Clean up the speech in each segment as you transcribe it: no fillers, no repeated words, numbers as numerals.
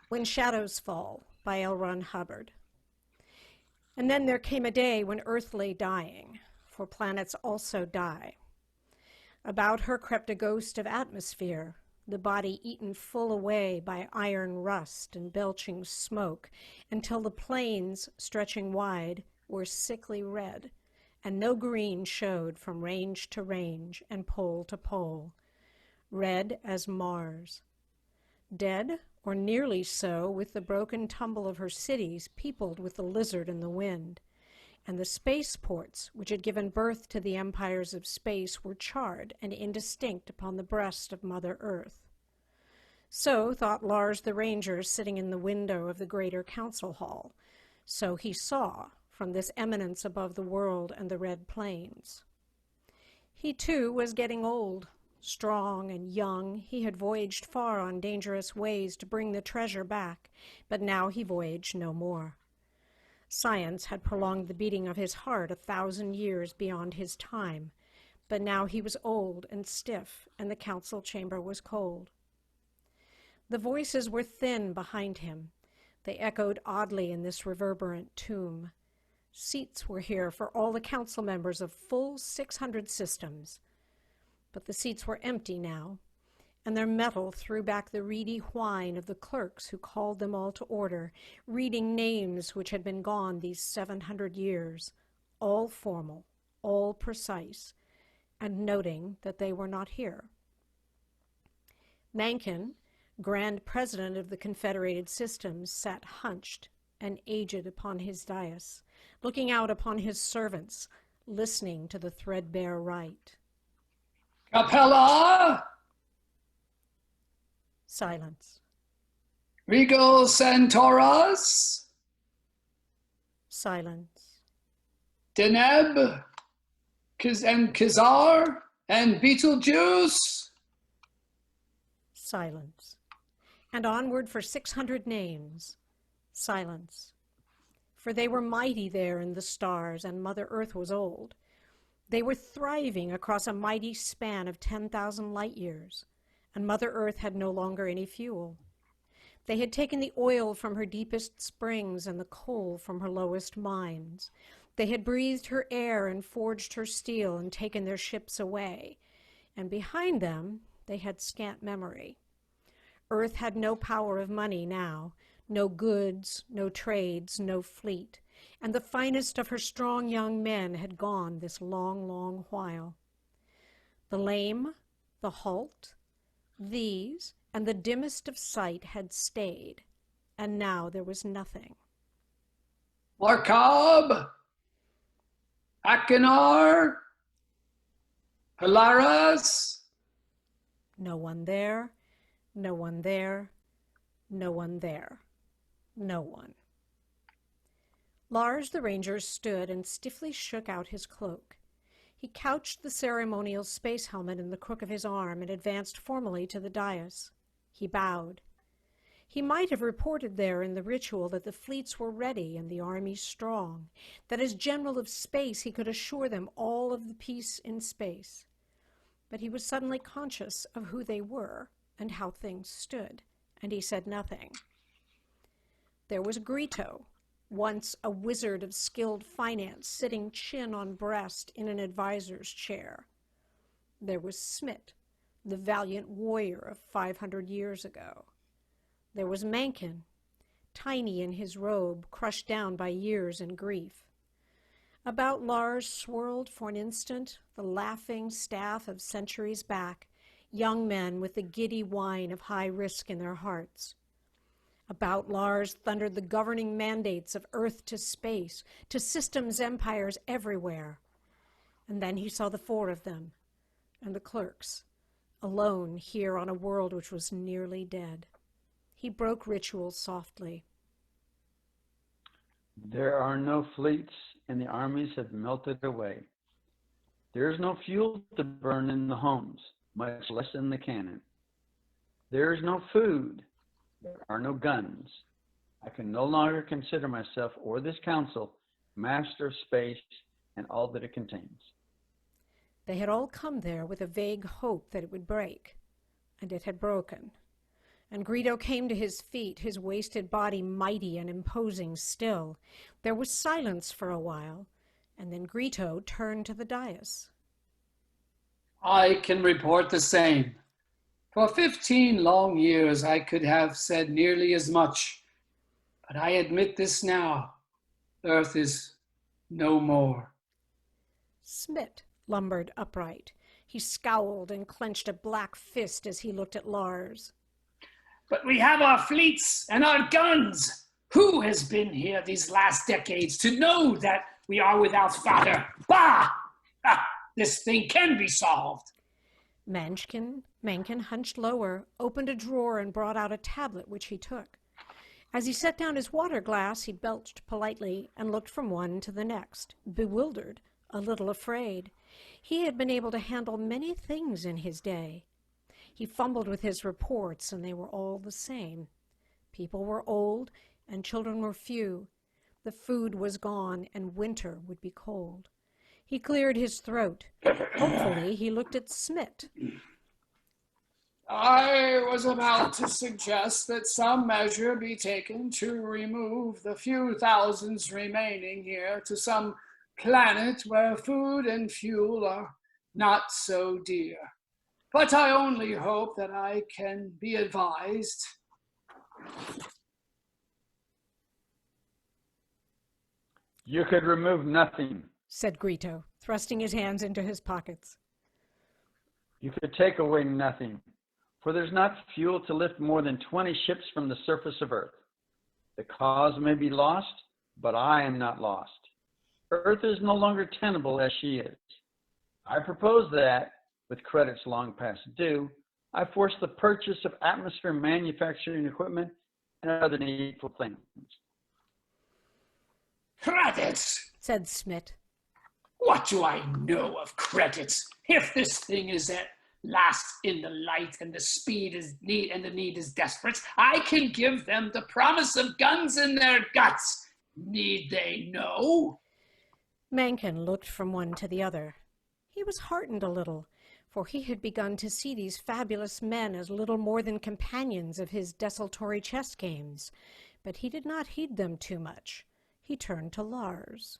When Shadows Fall by L. Ron Hubbard. And then there came a day when Earth lay dying, for planets also die. About her crept a ghost of atmosphere, the body eaten full away by iron rust and belching smoke, until the plains, stretching wide, were sickly red, and no green showed from range to range and pole to pole, red as Mars. Dead, or nearly so, with the broken tumble of her cities peopled with the lizard and the wind, and the spaceports which had given birth to the empires of space were charred and indistinct upon the breast of Mother Earth. So thought Lars the Ranger sitting in the window of the greater council hall. So he saw from this eminence above the world and the red plains. He too was getting old. Strong and young, he had voyaged far on dangerous ways to bring the treasure back, but now he voyaged no more. Science had prolonged the beating of his heart 1,000 years beyond his time, but now he was old and stiff, and the council chamber was cold. The voices were thin behind him. They echoed oddly in this reverberant tomb. Seats were here for all the council members of full 600 systems. But the seats were empty now, and their metal threw back the reedy whine of the clerks who called them all to order, reading names which had been gone these 700 years, all formal, all precise, and noting that they were not here. Mencken, Grand President of the Confederated Systems, sat hunched and aged upon his dais, looking out upon his servants, listening to the threadbare rite. Capella! Silence. Regal Centauros? Silence. Deneb? And Kazar? And Beetlejuice? Silence. And onward for 600 names. Silence. For they were mighty there in the stars, and Mother Earth was old. They were thriving across a mighty span of 10,000 light years, and Mother Earth had no longer any fuel. They had taken the oil from her deepest springs and the coal from her lowest mines. They had breathed her air and forged her steel and taken their ships away, and behind them they had scant memory. Earth had no power of money now, no goods, no trades, no fleet, and the finest of her strong young men had gone this long, long while. The lame, the halt, these, and the dimmest of sight had stayed, and now there was nothing. Larkab? Akinar? Hilaras? No one there, no one there, no one there, no one. Lars the Ranger stood and stiffly shook out his cloak. He couched the ceremonial space helmet in the crook of his arm and advanced formally to the dais. He bowed. He might have reported there in the ritual that the fleets were ready and the armies strong, that as general of space he could assure them all of the peace in space. But he was suddenly conscious of who they were and how things stood, and he said nothing. There was Grito, once a wizard of skilled finance, sitting chin on breast in an advisor's chair. There was Smith, the valiant warrior of 500 years ago. There was Mencken, tiny in his robe, crushed down by years and grief. About Lars swirled for an instant the laughing staff of centuries back, young men with the giddy wine of high risk in their hearts. About Lars thundered the governing mandates of Earth to space, to systems empires everywhere. And then he saw the four of them, and the clerks, alone here on a world which was nearly dead. He broke ritual softly. There are no fleets, and the armies have melted away. There is no fuel to burn in the homes, much less in the cannon. There is no food. There are no guns. I can no longer consider myself or this council master of space and all that it contains. They had all come there with a vague hope that it would break, and it had broken. and Greedo came to his feet, his wasted body mighty and imposing still. There was silence for a while, and then Greedo turned to the dais. I can report the same. For 15 long years, I could have said nearly as much, but I admit this now. Earth is no more. Smit lumbered upright. He scowled and clenched a black fist as he looked at Lars. But we have our fleets and our guns. Who has been here these last decades to know that we are without fodder? Bah! Ah, this thing can be solved. Mencken hunched lower, opened a drawer, and brought out a tablet, which he took. As he set down his water glass, he belched politely and looked from one to the next, bewildered, a little afraid. He had been able to handle many things in his day. He fumbled with his reports, and they were all the same. People were old, and children were few. The food was gone, and winter would be cold. He cleared his throat. Hopefully, he looked at Smit. I was about to suggest that some measure be taken to remove the few thousands remaining here to some planet where food and fuel are not so dear. But I only hope that I can be advised. You could remove nothing, said Greedo, thrusting his hands into his pockets. You could take away nothing, for there's not fuel to lift more than 20 ships from the surface of Earth. The cause may be lost, but I am not lost. Earth is no longer tenable as she is. I propose that, with credits long past due, I force the purchase of atmosphere manufacturing equipment and other needful things. Credits, said Smit. What do I know of credits? If this thing is at last in the light and the speed is need and the need is desperate, I can give them the promise of guns in their guts. Need they know? Mencken looked from one to the other. He was heartened a little, for he had begun to see these fabulous men as little more than companions of his desultory chess games, but he did not heed them too much. He turned to Lars.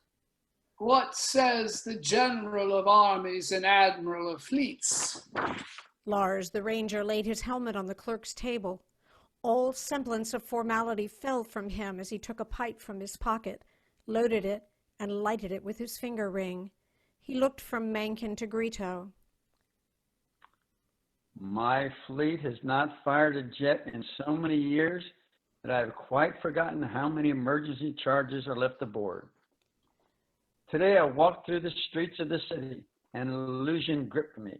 What says the General of Armies and Admiral of Fleets? Lars, the ranger, laid his helmet on the clerk's table. All semblance of formality fell from him as he took a pipe from his pocket, loaded it, and lighted it with his finger ring. He looked from Mencken to Greedo. My fleet has not fired a jet in so many years that I have quite forgotten how many emergency charges are left aboard. Today I walked through the streets of the city, and an illusion gripped me.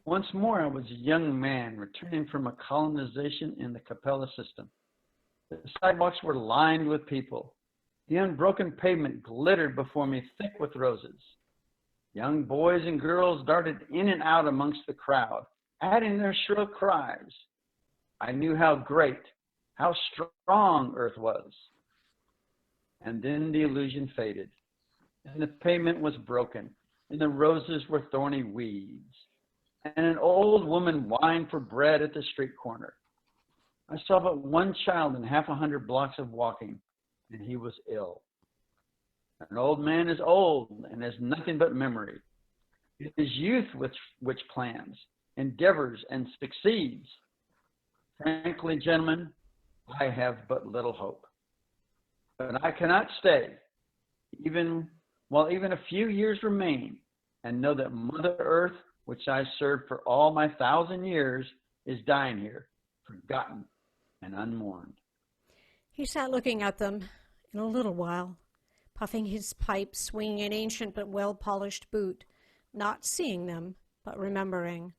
Once more I was a young man returning from a colonization in the Capella system. The sidewalks were lined with people. The unbroken pavement glittered before me thick with roses. Young boys and girls darted in and out amongst the crowd, adding their shrill cries. I knew how great, how strong Earth was. And then the illusion faded, and the pavement was broken, and the roses were thorny weeds, and an old woman whined for bread at the street corner. I saw but one child in 100 blocks of walking, and he was ill. An old man is old and has nothing but memory. It is youth which plans, endeavors, and succeeds. Frankly, gentlemen, I have but little hope. But I cannot stay, while even a few years remain, and know that Mother Earth, which I served for all my 1,000 years, is dying here, forgotten and unmourned. He sat looking at them in a little while, puffing his pipe, swinging an ancient but well-polished boot, not seeing them, but remembering.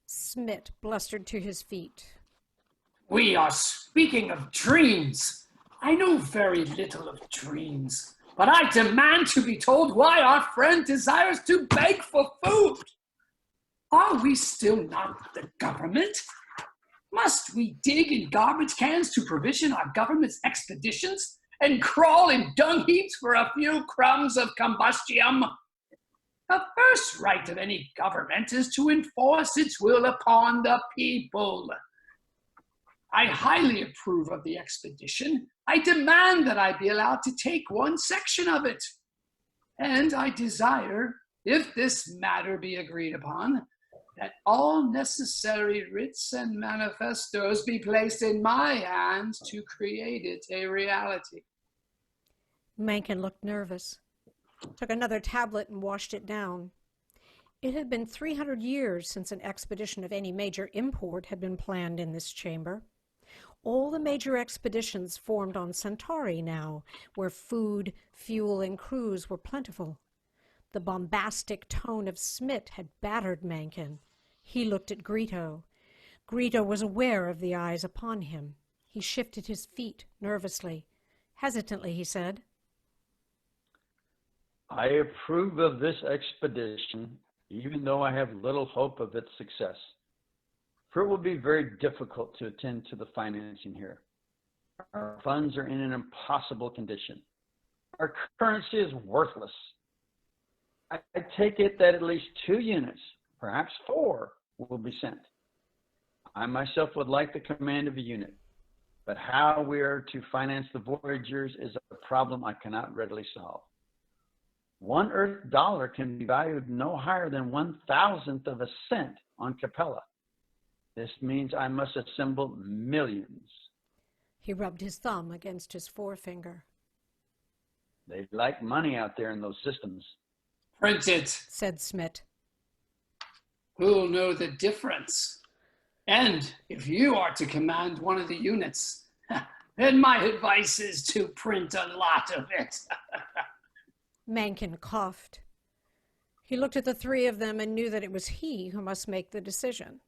Smit blustered to his feet. We are speaking of dreams. I know very little of dreams, but I demand to be told why our friend desires to beg for food. Are we still not the government? Must we dig in garbage cans to provision our government's expeditions and crawl in dung heaps for a few crumbs of combustium? The first right of any government is to enforce its will upon the people. I highly approve of the expedition. I demand that I be allowed to take one section of it. And I desire, if this matter be agreed upon, that all necessary writs and manifestos be placed in my hands to create it a reality. Mencken looked nervous, took another tablet and washed it down. It had been 300 years since an expedition of any major import had been planned in this chamber. All the major expeditions formed on Centauri now, where food, fuel, and crews were plentiful. The bombastic tone of Smith had battered Mencken. He looked at Grito. Grito was aware of the eyes upon him. He shifted his feet nervously. Hesitantly, he said, I approve of this expedition, even though I have little hope of its success. For it will be very difficult to attend to the financing here. Our funds are in an impossible condition. Our currency is worthless. I take it that at least 2 units, perhaps 4, will be sent. I myself would like the command of a unit, but how we are to finance the voyagers is a problem I cannot readily solve. 1 Earth dollar can be valued no higher than 1,000th of a cent on Capella. This means I must assemble millions. He rubbed his thumb against his forefinger. They like money out there in those systems. Print it, said Smith. Who'll know the difference? And if you are to command one of the units, then my advice is to print a lot of it. Mencken coughed. He looked at the 3 of them and knew that it was he who must make the decision.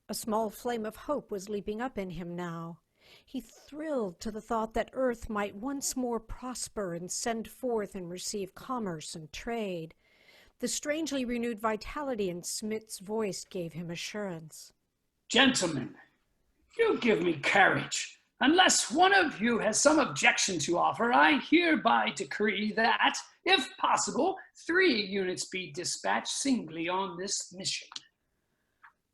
A small flame of hope was leaping up in him now. He thrilled to the thought that Earth might once more prosper and send forth and receive commerce and trade. The strangely renewed vitality in Smith's voice gave him assurance. Gentlemen, you give me courage. Unless one of you has some objection to offer, I hereby decree that, if possible, 3 units be dispatched singly on this mission.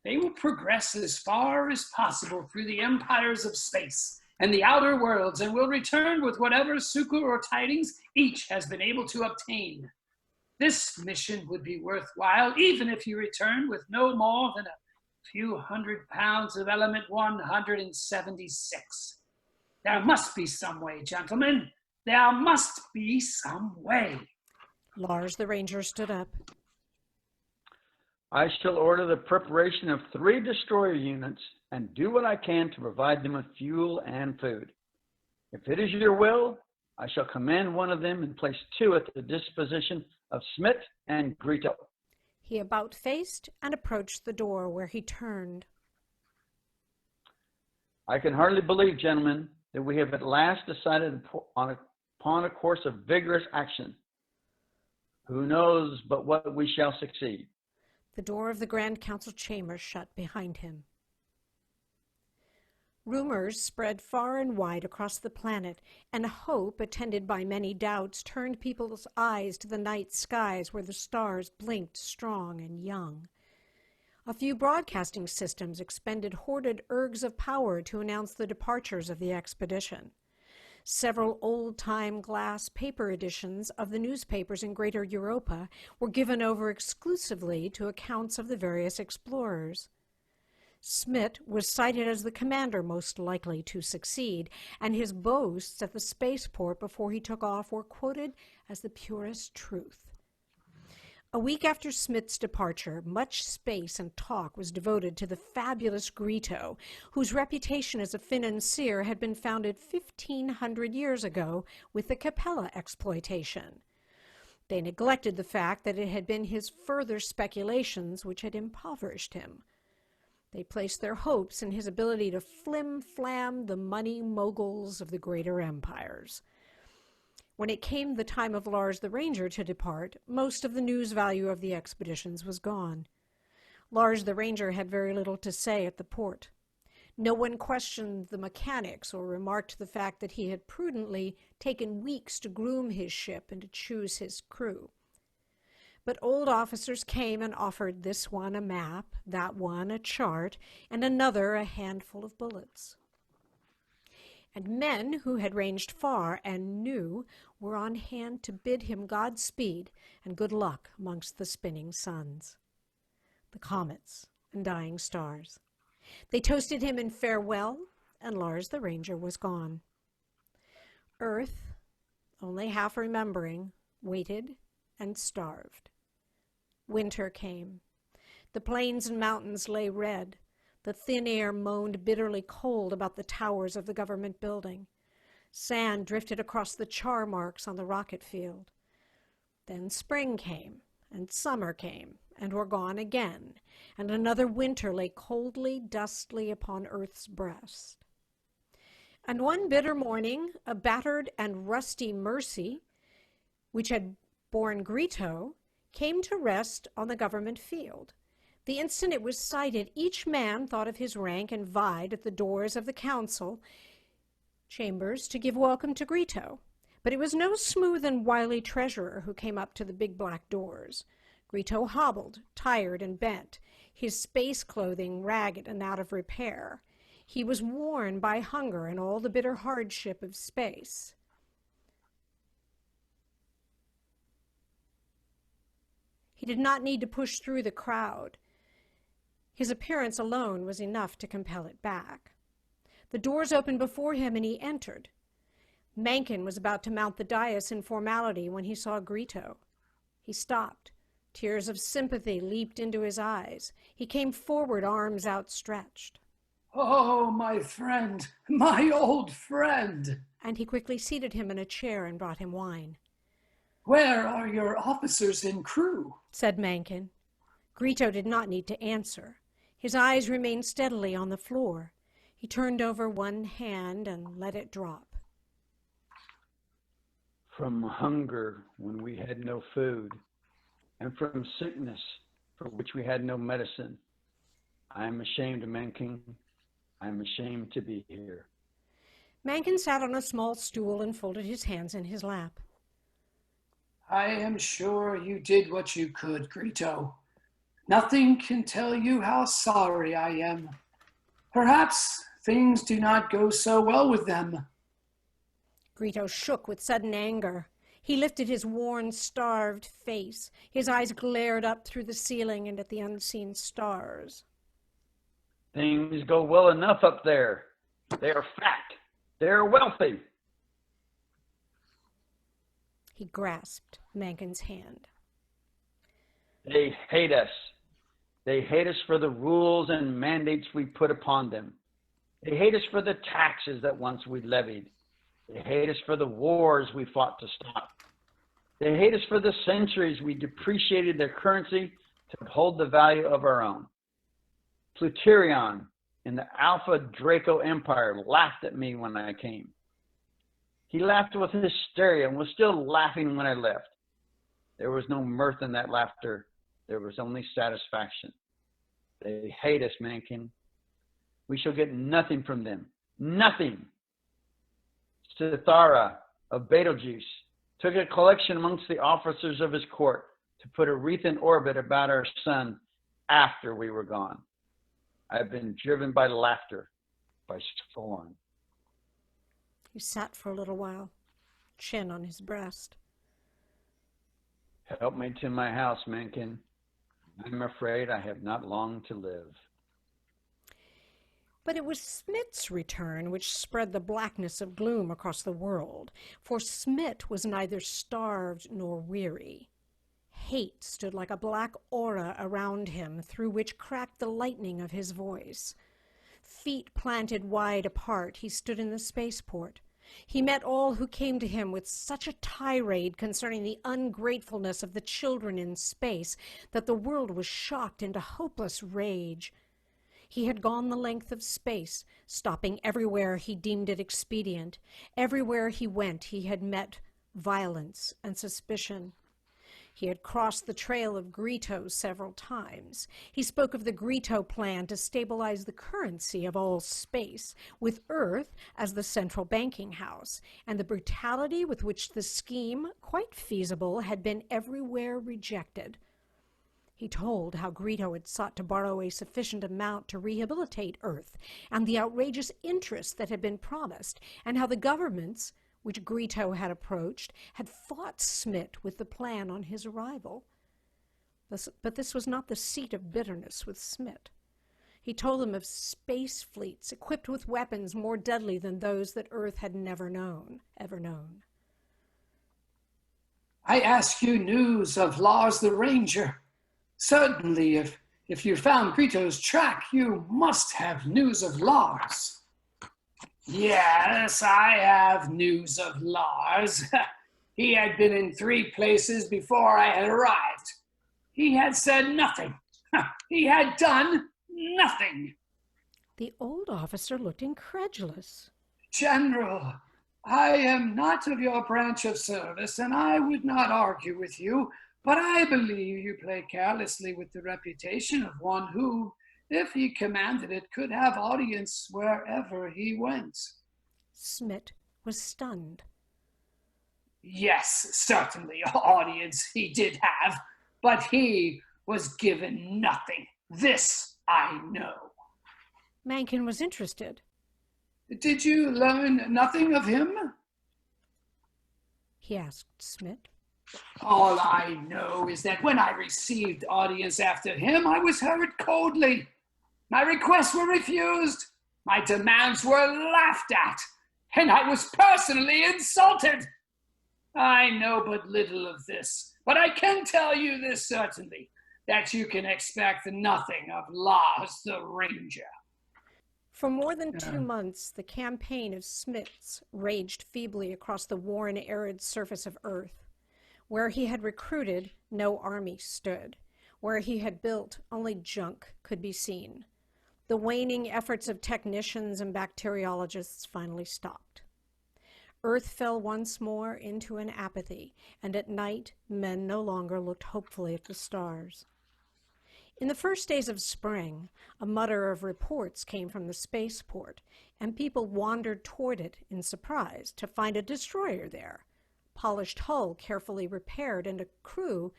They will progress as far as possible through the empires of space and the outer worlds and will return with whatever succor or tidings each has been able to obtain. This mission would be worthwhile even if you return with no more than a few hundred pounds of element 176. There must be some way, gentlemen. There must be some way. Lars the Ranger stood up. I shall order the preparation of 3 destroyer units and do what I can to provide them with fuel and food. If it is your will, I shall command one of them and place 2 at the disposition of Smith and Grito. He about-faced and approached the door, where he turned. I can hardly believe, gentlemen, that we have at last decided upon a course of vigorous action. Who knows but what we shall succeed? The door of the Grand Council chamber shut behind him. Rumors spread far and wide across the planet, and hope, attended by many doubts, turned people's eyes to the night skies where the stars blinked strong and young. A few broadcasting systems expended hoarded ergs of power to announce the departures of the expedition. Several old-time glass paper editions of the newspapers in Greater Europa were given over exclusively to accounts of the various explorers. Smith was cited as the commander most likely to succeed, and his boasts at the spaceport before he took off were quoted as the purest truth. A week after Smith's departure, much space and talk was devoted to the fabulous Grito, whose reputation as a financier had been founded 1,500 years ago with the Capella exploitation. They neglected the fact that it had been his further speculations which had impoverished him. They placed their hopes in his ability to flim-flam the money moguls of the greater empires. When it came the time of Lars the Ranger to depart, most of the news value of the expeditions was gone. Lars the Ranger had very little to say at the port. No one questioned the mechanics or remarked the fact that he had prudently taken weeks to groom his ship and to choose his crew. But old officers came and offered this one a map, that one a chart, and another a handful of bullets. and men who had ranged far and knew were on hand to bid him Godspeed and good luck amongst the spinning suns, the comets and dying stars. They toasted him in farewell, and Lars the Ranger was gone. Earth, only half remembering, waited and starved. Winter came. The plains and mountains lay red. The thin air moaned bitterly cold about the towers of the government building. Sand drifted across the char marks on the rocket field. Then spring came, and summer came, and were gone again, and another winter lay coldly, dustly upon Earth's breast. And one bitter morning, a battered and rusty Mercy, which had borne Grito, came to rest on the government field. The instant it was sighted, each man thought of his rank and vied at the doors of the council chambers to give welcome to Grito. But it was no smooth and wily treasurer who came up to the big black doors. Grito hobbled, tired and bent, his space clothing ragged and out of repair. He was worn by hunger and all the bitter hardship of space. He did not need to push through the crowd. His appearance alone was enough to compel it back. The doors opened before him, and he entered. Mencken was about to mount the dais in formality when he saw Grito. He stopped. Tears of sympathy leaped into his eyes. He came forward, arms outstretched. Oh, my friend, my old friend. And he quickly seated him in a chair and brought him wine. Where are your officers and crew? Said Mencken. Grito did not need to answer. His eyes remained steadily on the floor. He turned over one hand and let it drop. From hunger when we had no food, and from sickness for which we had no medicine, I am ashamed, Mencken. I am ashamed to be here. Mencken sat on a small stool and folded his hands in his lap. I am sure you did what you could, Grito. Nothing can tell you how sorry I am. Perhaps things do not go so well with them. Grito shook with sudden anger. He lifted his worn, starved face. His eyes glared up through the ceiling and at the unseen stars. Things go well enough up there. They are fat. They are wealthy. He grasped Mencken's hand. They hate us. They hate us for the rules and mandates we put upon them. They hate us for the taxes that once we levied. They hate us for the wars we fought to stop. They hate us for the centuries we depreciated their currency to uphold the value of our own. Plutirion in the Alpha Draco Empire laughed at me when I came. He laughed with hysteria and was still laughing when I left. There was no mirth in that laughter. There was only satisfaction. They hate us, Mencken. We shall get nothing from them. Nothing. Cithara of Betelgeuse took a collection amongst the officers of his court to put a wreath in orbit about our sun after we were gone. I have been driven by laughter, by scorn. He sat for a little while, chin on his breast. Help me to my house, Mencken. I'm afraid I have not long to live. But it was Smith's return which spread the blackness of gloom across the world, for Smith was neither starved nor weary. Hate stood like a black aura around him, through which cracked the lightning of his voice. Feet planted wide apart, he stood in the spaceport. He met all who came to him with such a tirade concerning the ungratefulness of the children in space that the world was shocked into hopeless rage. He had gone the length of space, stopping everywhere he deemed it expedient. Everywhere he went, he had met violence and suspicion. He had crossed the trail of Grito several times. He spoke of the Grito plan to stabilize the currency of all space, with Earth as the central banking house, and the brutality with which the scheme, quite feasible, had been everywhere rejected. He told how Grito had sought to borrow a sufficient amount to rehabilitate Earth, and the outrageous interest that had been promised, and how the governments, which Grito had approached, had fought Smith with the plan on his arrival. But this was not the seat of bitterness with Smith. He told them of space fleets equipped with weapons more deadly than those that Earth had ever known. I ask you news of Lars the Ranger. Certainly, if you found Grito's track, you must have news of Lars. Yes, I have news of Lars. He had been in 3 places before I had arrived. He had said nothing. He had done nothing. The old officer looked incredulous. General, I am not of your branch of service, and I would not argue with you, but I believe you play carelessly with the reputation of one who, if he commanded it, could have audience wherever he went. Smith was stunned. Yes, certainly, audience he did have, but he was given nothing. This I know. Mencken was interested. Did you learn nothing of him? He asked Smith. All I know is that when I received audience after him, I was heard coldly. My requests were refused. My demands were laughed at, and I was personally insulted. I know but little of this, but I can tell you this certainly, that you can expect nothing of Lars the Ranger. For more than 2 months, the campaign of Smith's raged feebly across the worn, arid surface of Earth. Where he had recruited, no army stood. Where he had built, only junk could be seen. The waning efforts of technicians and bacteriologists finally stopped. Earth fell once more into an apathy, and at night men no longer looked hopefully at the stars. In the first days of spring, a mutter of reports came from the spaceport, and people wandered toward it in surprise to find a destroyer there, polished hull carefully repaired, and a crew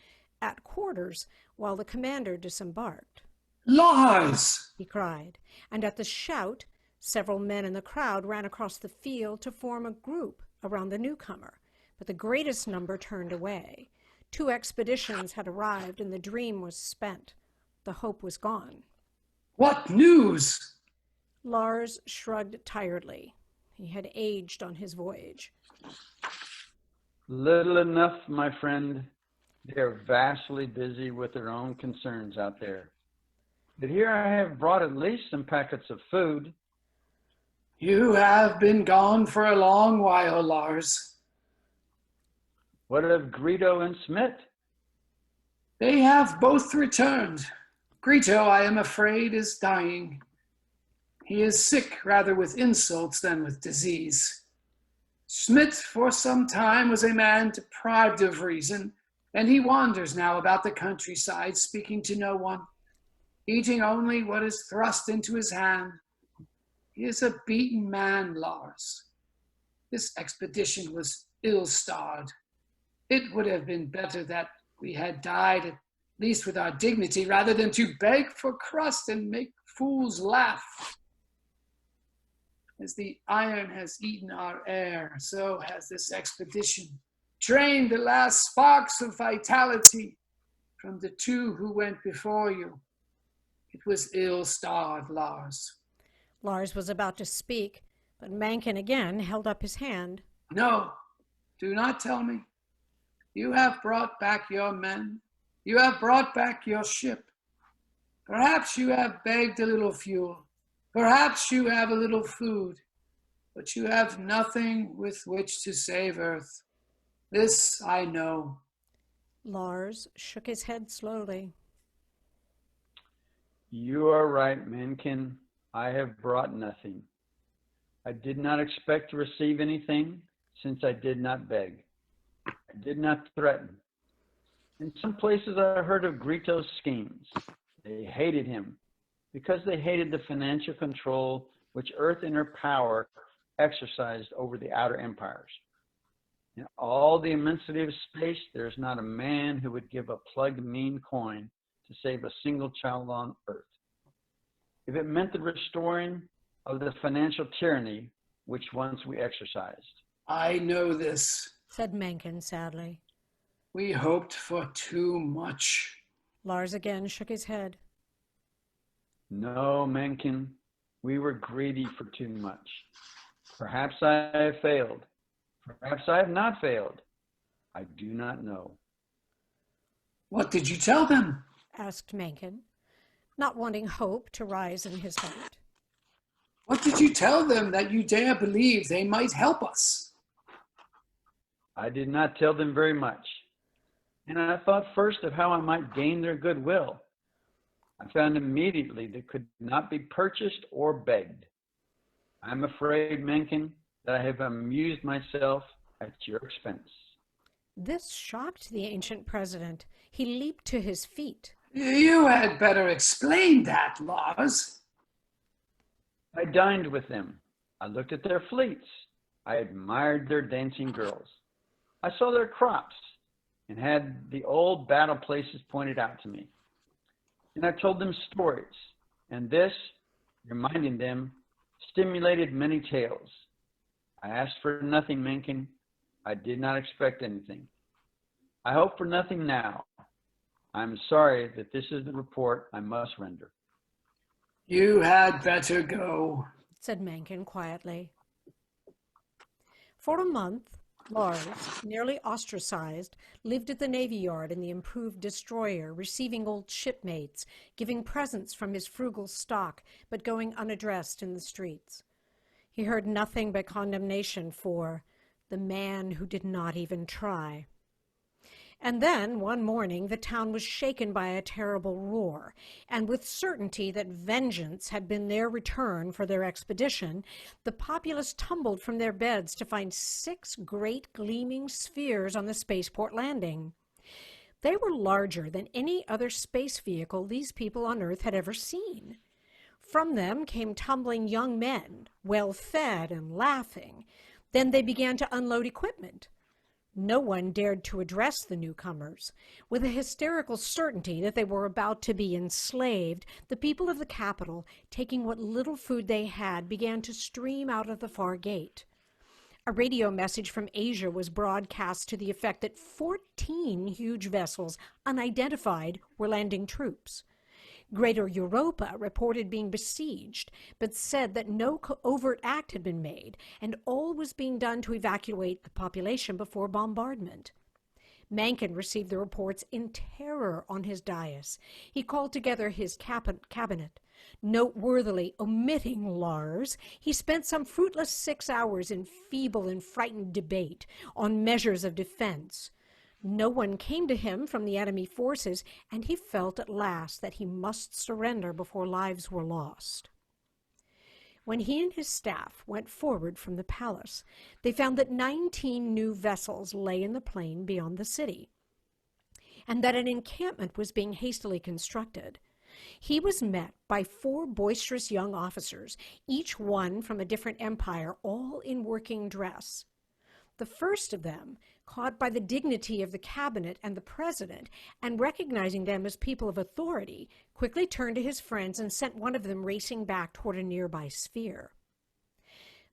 at quarters while the commander disembarked. Lars! He cried, and at the shout, several men in the crowd ran across the field to form a group around the newcomer, but the greatest number turned away. 2 expeditions had arrived, and the dream was spent. The hope was gone. What news? Lars shrugged tiredly. He had aged on his voyage. Little enough, my friend. They're vastly busy with their own concerns out there. But here I have brought at least some packets of food. You have been gone for a long while, Lars. What of Grito and Smith? They have both returned. Grito, I am afraid, is dying. He is sick rather with insults than with disease. Smith, for some time, was a man deprived of reason, and he wanders now about the countryside, speaking to no one, eating only what is thrust into his hand. He is a beaten man, Lars. This expedition was ill-starred. It would have been better that we had died at least with our dignity, rather than to beg for crust and make fools laugh. As the iron has eaten our air, so has this expedition drained the last sparks of vitality from the 2 who went before you. It was ill-starred, Lars. Lars was about to speak, but Mencken again held up his hand. No, do not tell me. You have brought back your men. You have brought back your ship. Perhaps you have begged a little fuel. Perhaps you have a little food. But you have nothing with which to save Earth. This I know. Lars shook his head slowly. You are right, Mencken. I have brought nothing. I did not expect to receive anything, since I did not beg. I did not threaten. In some places I heard of Grito's schemes. They hated him because they hated the financial control which Earth in her power exercised over the outer empires. In all the immensity of space, there is not a man who would give a plugged mean coin to save a single child on earth. If it meant the restoring of the financial tyranny which once we exercised. I know this. said Mencken sadly. We hoped for too much. Lars again shook his head. No, Mencken, we were greedy for too much. Perhaps I have failed. Perhaps I have not failed. I do not know. What did you tell them? Asked Mencken, not wanting hope to rise in his heart. What did you tell them that you dare believe they might help us? I did not tell them very much, and I thought first of how I might gain their goodwill. I found immediately that could not be purchased or begged. I'm afraid, Mencken, that I have amused myself at your expense. This shocked the ancient president. He leaped to his feet. You had better explain that, Lars. I dined with them. I looked at their fleets. I admired their dancing girls. I saw their crops and had the old battle places pointed out to me. And I told them stories, and this, reminding them, stimulated many tales. I asked for nothing, Mencken. I did not expect anything. I hope for nothing now. I'm sorry that this is the report I must render. You had better go, said Mencken quietly. For a month, Lars, nearly ostracized, lived at the Navy Yard in the improved destroyer, receiving old shipmates, giving presents from his frugal stock, but going unaddressed in the streets. He heard nothing but condemnation for the man who did not even try. And then, one morning, the town was shaken by a terrible roar, and with certainty that vengeance had been their return for their expedition, the populace tumbled from their beds to find 6 great gleaming spheres on the spaceport landing. They were larger than any other space vehicle these people on Earth had ever seen. From them came tumbling young men, well-fed and laughing. Then they began to unload equipment. No one dared to address the newcomers. With a hysterical certainty that they were about to be enslaved, the people of the capital, taking what little food they had, began to stream out of the far gate. A radio message from Asia was broadcast to the effect that 14 huge vessels, unidentified, were landing troops. Greater Europa reported being besieged, but said that no overt act had been made, and all was being done to evacuate the population before bombardment. Mencken received the reports in terror on his dais. He called together his cabinet. Noteworthily omitting Lars, he spent some fruitless 6 hours in feeble and frightened debate on measures of defense. No one came to him from the enemy forces, and he felt at last that he must surrender before lives were lost. When he and his staff went forward from the palace, they found that 19 new vessels lay in the plain beyond the city, and that an encampment was being hastily constructed. He was met by 4 boisterous young officers, each one from a different empire, all in working dress. The first of them, caught by the dignity of the cabinet and the president, and recognizing them as people of authority, quickly turned to his friends and sent one of them racing back toward a nearby sphere.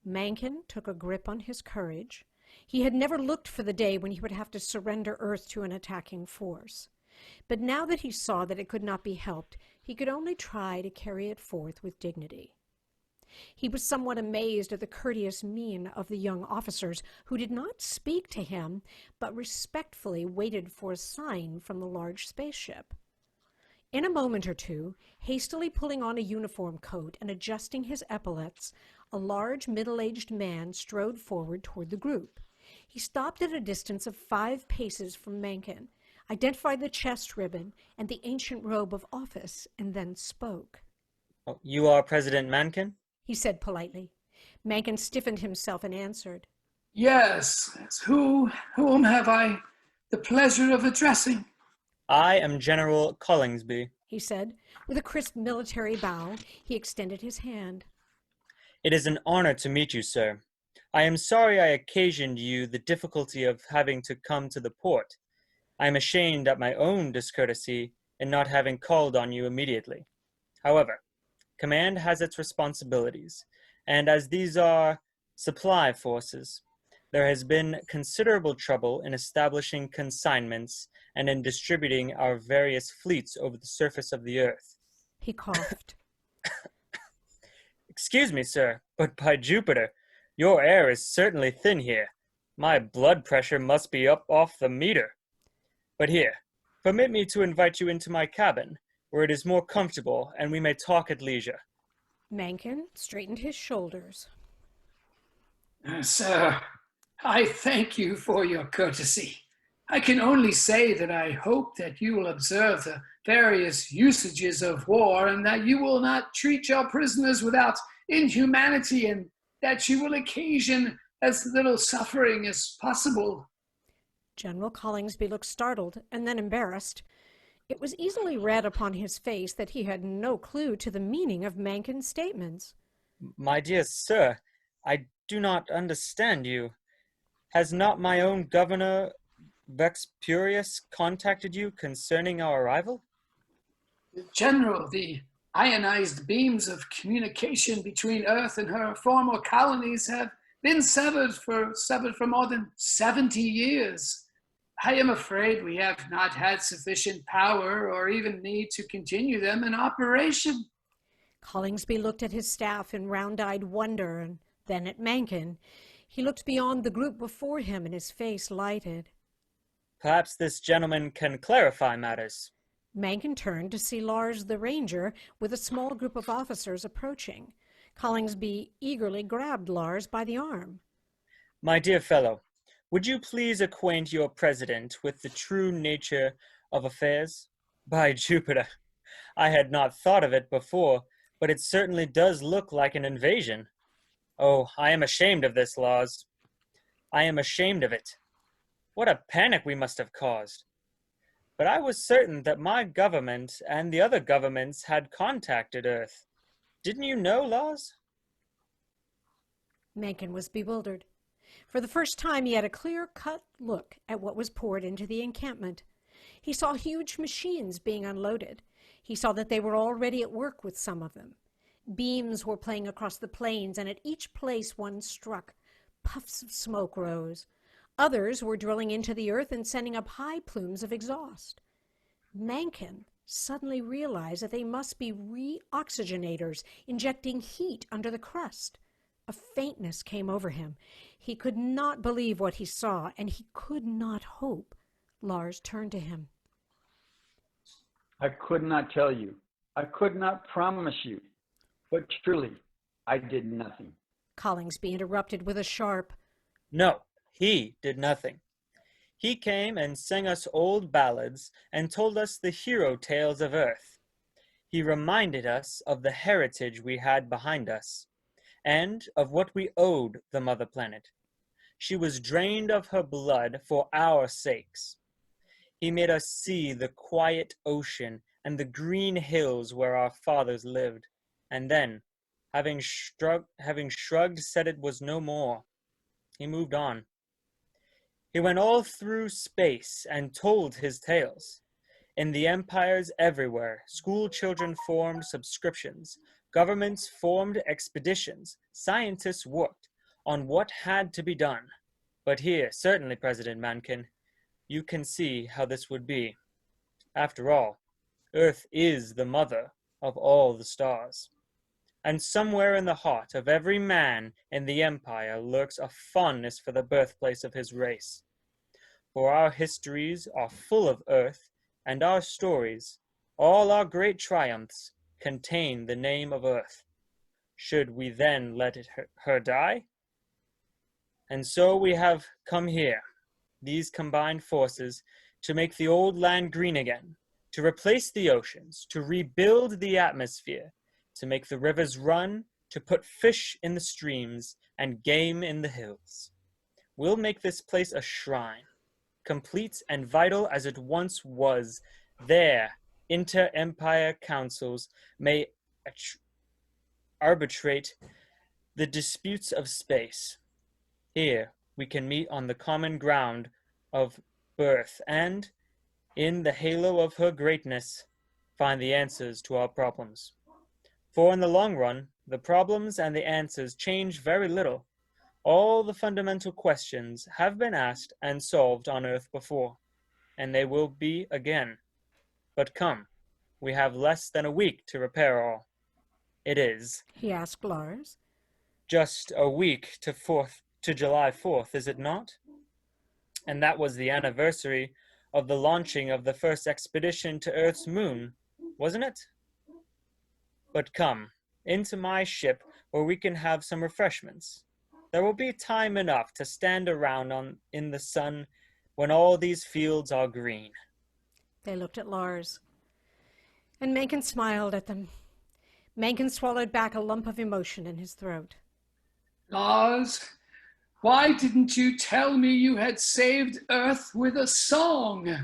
Mencken took a grip on his courage. He had never looked for the day when he would have to surrender Earth to an attacking force. But now that he saw that it could not be helped, he could only try to carry it forth with dignity. He was somewhat amazed at the courteous mien of the young officers, who did not speak to him, but respectfully waited for a sign from the large spaceship. In a moment or two, hastily pulling on a uniform coat and adjusting his epaulets, a large middle-aged man strode forward toward the group. He stopped at a distance of 5 paces from Mencken, identified the chest ribbon and the ancient robe of office, and then spoke. Oh, you are President Mencken? He said politely. Mencken stiffened himself and answered. Yes. Whom have I the pleasure of addressing? I am General Collingsby, he said. With a crisp military bow, he extended his hand. It is an honor to meet you, sir. I am sorry I occasioned you the difficulty of having to come to the port. I am ashamed at my own discourtesy in not having called on you immediately. However, command has its responsibilities, and as these are supply forces, there has been considerable trouble in establishing consignments and in distributing our various fleets over the surface of the earth. He coughed. Excuse me, sir, but by Jupiter, your air is certainly thin here. My blood pressure must be up off the meter. But here, permit me to invite you into my cabin, where it is more comfortable and we may talk at leisure. Mencken straightened his shoulders. Sir, I thank you for your courtesy. I can only say that I hope that you will observe the various usages of war and that you will not treat your prisoners without inhumanity and that you will occasion as little suffering as possible. General Collingsby looked startled and then embarrassed. It was easily read upon his face that he had no clue to the meaning of Mencken's statements. My dear sir, I do not understand you. Has not my own governor, Vexpurius, contacted you concerning our arrival? General, the ionized beams of communication between Earth and her former colonies have been severed for more than 70 years. I am afraid we have not had sufficient power or even need to continue them in operation. Collingsby looked at his staff in round-eyed wonder and then at Mencken. He looked beyond the group before him and his face lighted. Perhaps this gentleman can clarify matters. Mencken turned to see Lars the Ranger with a small group of officers approaching. Collingsby eagerly grabbed Lars by the arm. My dear fellow, would you please acquaint your president with the true nature of affairs? By Jupiter, I had not thought of it before, but it certainly does look like an invasion. Oh, I am ashamed of this, Lars. I am ashamed of it. What a panic we must have caused. But I was certain that my government and the other governments had contacted Earth. Didn't you know, Lars? Mencken was bewildered. For the first time, he had a clear-cut look at what was poured into the encampment. He saw huge machines being unloaded. He saw that they were already at work with some of them. Beams were playing across the plains, and at each place one struck, puffs of smoke rose. Others were drilling into the earth and sending up high plumes of exhaust. Mencken suddenly realized that they must be re-oxygenators, injecting heat under the crust. A faintness came over him. He could not believe what he saw, and he could not hope. Lars turned to him. I could not tell you. I could not promise you. But truly, I did nothing. Collingsby interrupted with a sharp, No, he did nothing. He came and sang us old ballads and told us the hero tales of Earth. He reminded us of the heritage we had behind us, and of what we owed the mother planet. She was drained of her blood for our sakes. He made us see the quiet ocean and the green hills where our fathers lived, and then, having shrugged, said it was no more. He moved on. He went all through space and told his tales. In the empires everywhere, school children formed subscriptions, governments formed expeditions, scientists worked on what had to be done. But here, certainly, President Mencken, you can see how this would be. After all, Earth is the mother of all the stars. And somewhere in the heart of every man in the empire lurks a fondness for the birthplace of his race. For our histories are full of Earth, and our stories, all our great triumphs, contain the name of Earth. Should we then let her die? And so we have come here, these combined forces, to make the old land green again, to replace the oceans, to rebuild the atmosphere, to make the rivers run, to put fish in the streams and game in the hills. We'll make this place a shrine, complete and vital as it once was. There, inter-empire councils may arbitrate the disputes of space. Here, we can meet on the common ground of birth, and in the halo of her greatness, find the answers to our problems. For in the long run, the problems and the answers change very little. All the fundamental questions have been asked and solved on Earth before, and they will be again. But come, we have less than a week to repair all. It is he asked Lars. just a week to July 4th, is it not? And that was the anniversary of the launching of the first expedition to Earth's moon, wasn't it? But come, into my ship where we can have some refreshments. There will be time enough to stand around in the sun when all these fields are green. They looked at Lars, and Mencken smiled at them. Mencken swallowed back a lump of emotion in his throat. Lars, why didn't you tell me you had saved Earth with a song?